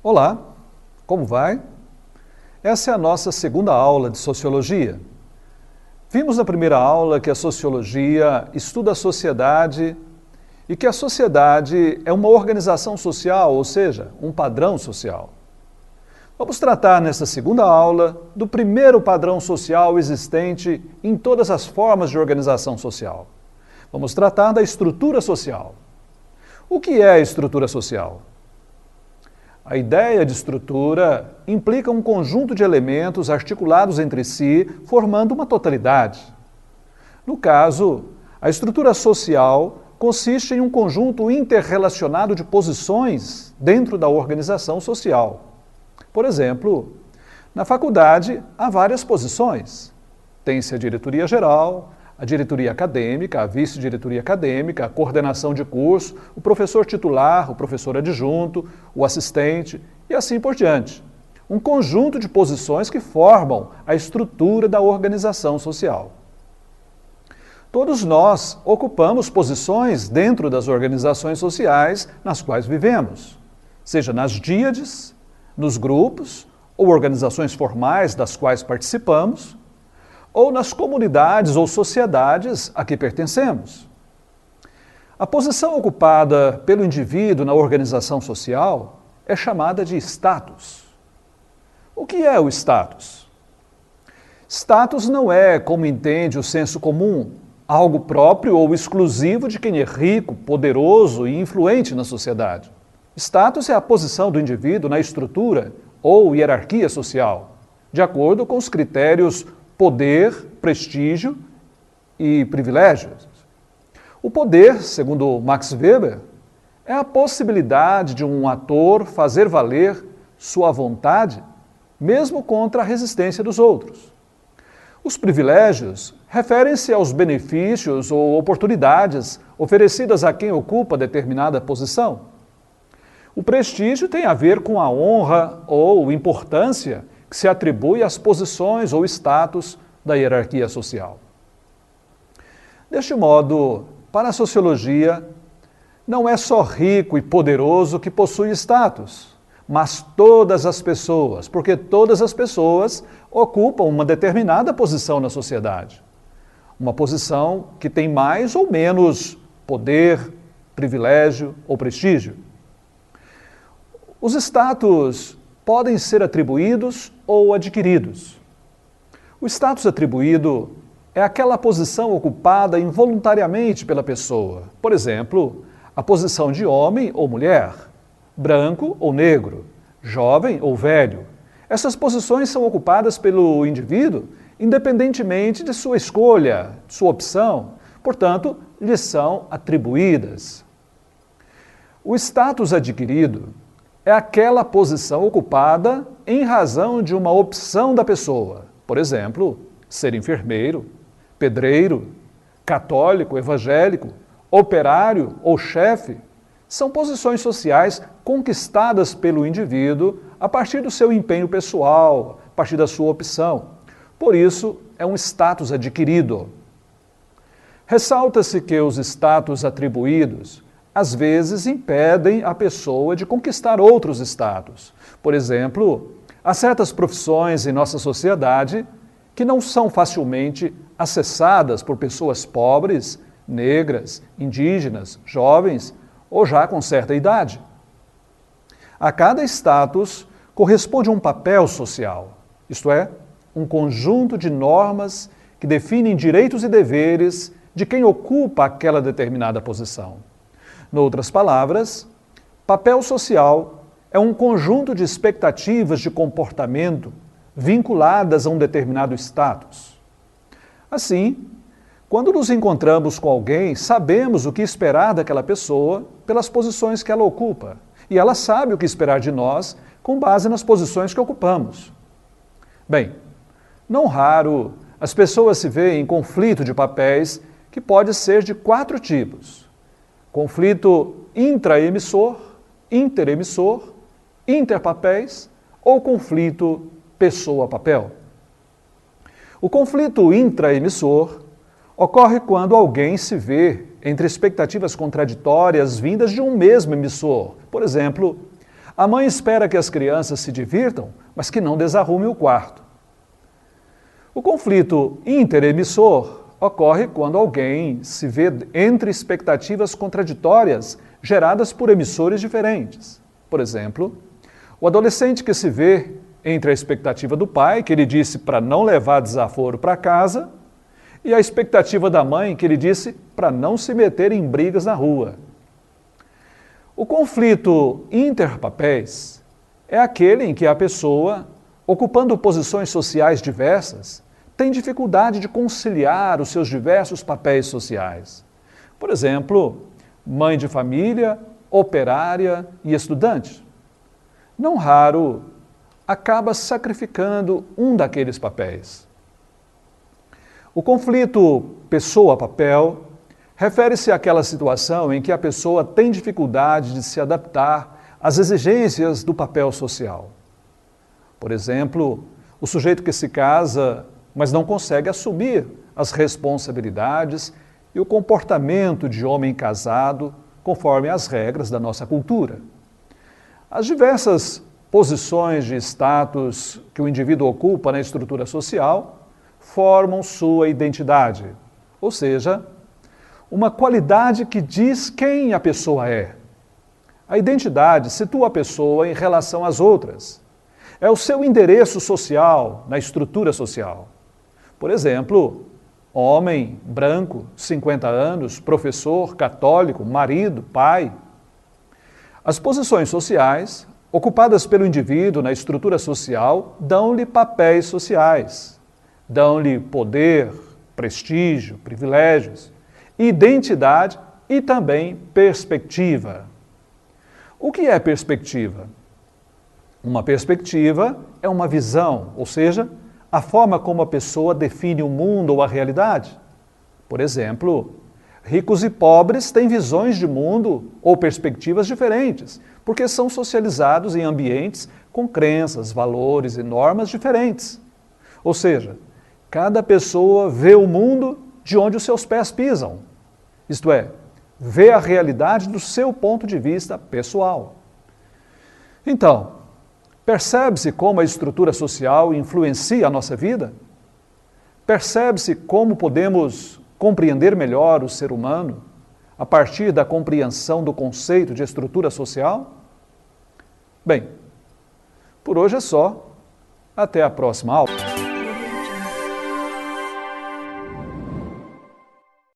Olá, como vai? Essa é a nossa segunda aula de Sociologia. Vimos na primeira aula que a Sociologia estuda a sociedade e que a sociedade é uma organização social, ou seja, um padrão social. Vamos tratar nesta segunda aula do primeiro padrão social existente em todas as formas de organização social. Vamos tratar da estrutura social. O que é a estrutura social? A ideia de estrutura implica um conjunto de elementos articulados entre si, formando uma totalidade. No caso, a estrutura social consiste em um conjunto interrelacionado de posições dentro da organização social. Por exemplo, na faculdade há várias posições. Tem-se a diretoria geral, a diretoria acadêmica, a vice-diretoria acadêmica, a coordenação de curso, o professor titular, o professor adjunto, o assistente e assim por diante. Um conjunto de posições que formam a estrutura da organização social. Todos nós ocupamos posições dentro das organizações sociais nas quais vivemos, seja nas díades, nos grupos ou organizações formais das quais participamos, ou nas comunidades ou sociedades a que pertencemos. A posição ocupada pelo indivíduo na organização social é chamada de status. O que é o status? Status não é, como entende o senso comum, algo próprio ou exclusivo de quem é rico, poderoso e influente na sociedade. Status é a posição do indivíduo na estrutura ou hierarquia social, de acordo com os critérios poder, prestígio e privilégios. O poder, segundo Max Weber, é a possibilidade de um ator fazer valer sua vontade, mesmo contra a resistência dos outros. Os privilégios referem-se aos benefícios ou oportunidades oferecidas a quem ocupa determinada posição. O prestígio tem a ver com a honra ou importância que se atribui às posições ou status da hierarquia social. Deste modo, para a sociologia, não é só rico e poderoso que possui status, mas todas as pessoas, porque todas as pessoas ocupam uma determinada posição na sociedade. Uma posição que tem mais ou menos poder, privilégio ou prestígio. Os status podem ser atribuídos ou adquiridos. O status atribuído é aquela posição ocupada involuntariamente pela pessoa. Por exemplo, a posição de homem ou mulher, branco ou negro, jovem ou velho. Essas posições são ocupadas pelo indivíduo independentemente de sua escolha, de sua opção. Portanto, lhes são atribuídas. O status adquirido é aquela posição ocupada em razão de uma opção da pessoa. Por exemplo, ser enfermeiro, pedreiro, católico, evangélico, operário ou chefe. São posições sociais conquistadas pelo indivíduo a partir do seu empenho pessoal, a partir da sua opção. Por isso, é um status adquirido. Ressalta-se que os status atribuídos às vezes impedem a pessoa de conquistar outros status. Por exemplo, há certas profissões em nossa sociedade que não são facilmente acessadas por pessoas pobres, negras, indígenas, jovens ou já com certa idade. A cada status corresponde um papel social, isto é, um conjunto de normas que definem direitos e deveres de quem ocupa aquela determinada posição. Noutras palavras, papel social é um conjunto de expectativas de comportamento vinculadas a um determinado status. Assim, quando nos encontramos com alguém, sabemos o que esperar daquela pessoa pelas posições que ela ocupa, e ela sabe o que esperar de nós com base nas posições que ocupamos. Bem, não raro, as pessoas se veem em conflito de papéis que pode ser de 4 tipos. Conflito intraemissor, interemissor, interpapéis ou conflito pessoa-papel. O conflito intraemissor ocorre quando alguém se vê entre expectativas contraditórias vindas de um mesmo emissor. Por exemplo, A mãe espera que as crianças se divirtam, mas que não desarrume o quarto. O conflito interemissor ocorre quando alguém se vê entre expectativas contraditórias geradas por emissores diferentes. Por exemplo, o adolescente que se vê entre a expectativa do pai, que ele disse para não levar desaforo para casa, e a expectativa da mãe, que ele disse para não se meter em brigas na rua. O conflito interpapéis é aquele em que a pessoa, ocupando posições sociais diversas, tem dificuldade de conciliar os seus diversos papéis sociais. Por exemplo, mãe de família, operária e estudante. Não raro, acaba sacrificando um daqueles papéis. O conflito pessoa-papel refere-se àquela situação em que a pessoa tem dificuldade de se adaptar às exigências do papel social. Por exemplo, o sujeito que se casa, mas não consegue assumir as responsabilidades e o comportamento de homem casado conforme as regras da nossa cultura. As diversas posições de status que o indivíduo ocupa na estrutura social formam sua identidade, ou seja, uma qualidade que diz quem a pessoa é. A identidade situa a pessoa em relação às outras. É o seu endereço social na estrutura social. Por exemplo, homem, branco, 50 anos, professor, católico, marido, pai. As posições sociais, ocupadas pelo indivíduo na estrutura social, dão-lhe papéis sociais, dão-lhe poder, prestígio, privilégios, identidade e também perspectiva. O que é perspectiva? Uma perspectiva é uma visão, ou seja, a forma como a pessoa define o mundo ou a realidade. Por exemplo, ricos e pobres têm visões de mundo ou perspectivas diferentes, porque são socializados em ambientes com crenças, valores e normas diferentes. Ou seja, cada pessoa vê o mundo de onde os seus pés pisam. Isto é, vê a realidade do seu ponto de vista pessoal. Então, percebe-se como a estrutura social influencia a nossa vida? Percebe-se como podemos compreender melhor o ser humano a partir da compreensão do conceito de estrutura social? Bem, por hoje é só. Até a próxima aula.